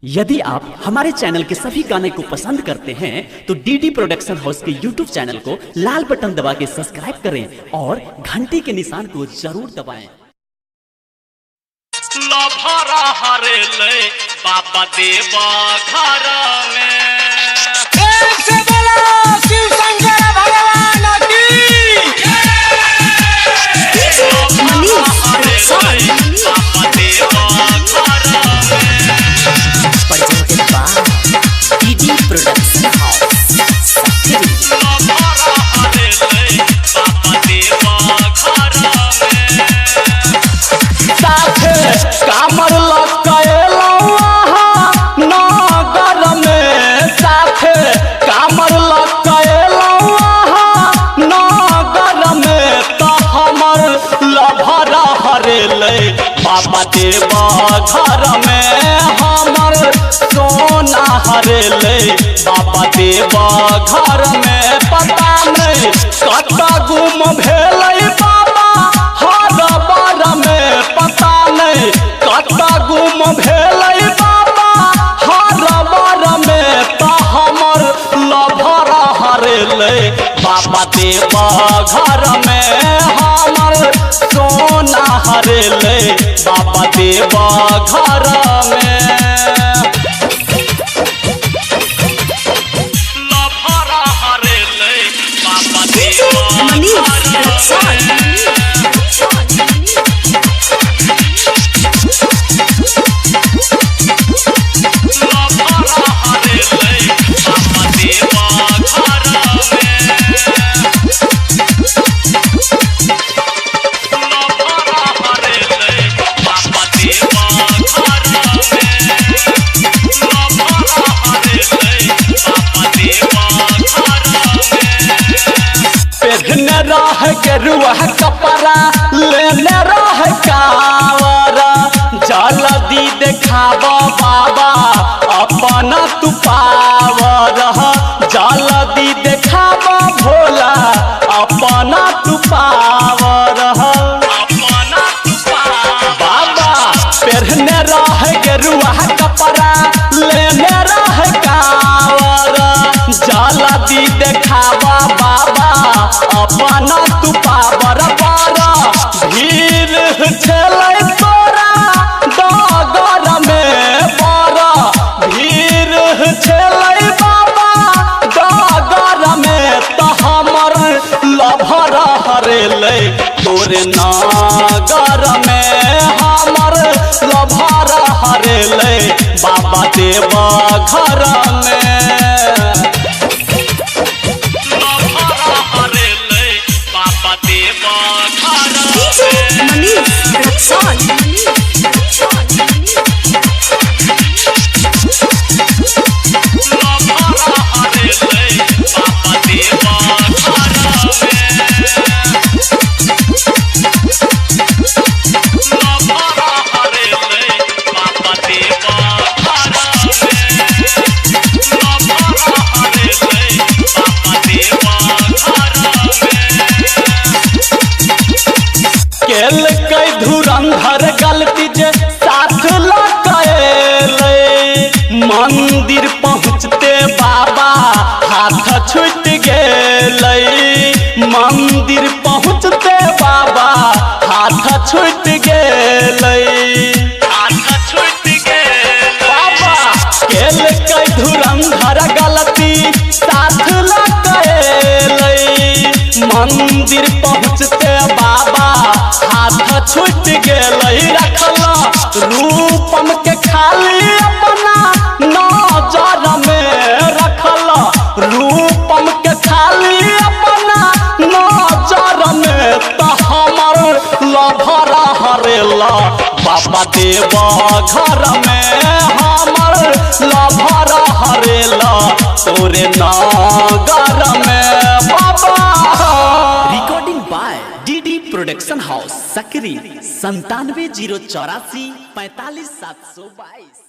यदि आप हमारे चैनल के सभी गाने को पसंद करते हैं तो डीडी प्रोडक्शन हाउस के यूट्यूब चैनल को लाल बटन दबा के सब्सक्राइब करें और घंटी के निशान को जरूर दबाएं। लभरा हरे ले बाबा देवा घर में एक से बोलो शिव शंकर भगवान की बाबा देवा घर में presented by DD production house Sakri. लभरा हरे ले बाबा देवा घर में साथे कामर लटकाएला नगर में, साथे कामर लटकाएला नगर में, तो हमर लभरा हरेले बाबा देवा घर में, हमर सोना हरेले बाबा देवा घर में। पता नहीं कतऽ गुम भेलै बाबा हर बार में, पता नहीं कतऽ गुम भेलै बाबा हर बार में, तो हमर लभरा हरेले बाबा देवा घर में, हमर सोना हरेले बाबा देवा घर में। लभरा हरे ले बाबा देवा घर लभरा हरे ले बाबा देवा घर में लभरा हरे ले बाबा देवा घर में लभरा हरे ले बाबा देवा घर में पेढ़ने रह के रुआ कपड़ा लेने रह कावर, जल्दी देखाब बाबा अपन तू पावर, जल्दी देखाब भोला अपन तू पावर। अपना बाबा पेढ़ने रह के रुआ कपड़ा लेने रह कावर, जल्दी देखावा बाबा अपन तू पावर पर। भीड़ छलै तोरा डगर में पर, भीड़ छलै बाबा डगर में, तो हमर लभरा हरेले तोरे नगर में, हमर लभरा हरेले बाबा देवा घर में। लभरा हरे ले बाबा देवा घर में लभरा हरे ले बाबा देवा घर में लभरा हरे ले बाबा देवा घर में लभरा हरे ले बाबा देवा घर में केल कई धुरंधर गलती जे साथ लगाएले, मंदिर पहुँचते बाबा हाथ छूट गेलै, मंदिर पहुँचते बाबा हाथ छूट गेलै। हाथ छूट गए बाबा केल कई धुरंधर गलती साथ लगाएले, मंदिर पहुँचते बाबा हाथ छूट गेलै। रखला रूपम के खाली अपना नजर में, रखला रूपम के खाली अपना नजर में, तो हमर लभरा हरेला बाबा देवा घर में, हमर लभरा हरेला तोरे नगर में बाबा। Recording by DD production house Sakri 97 084 45 722।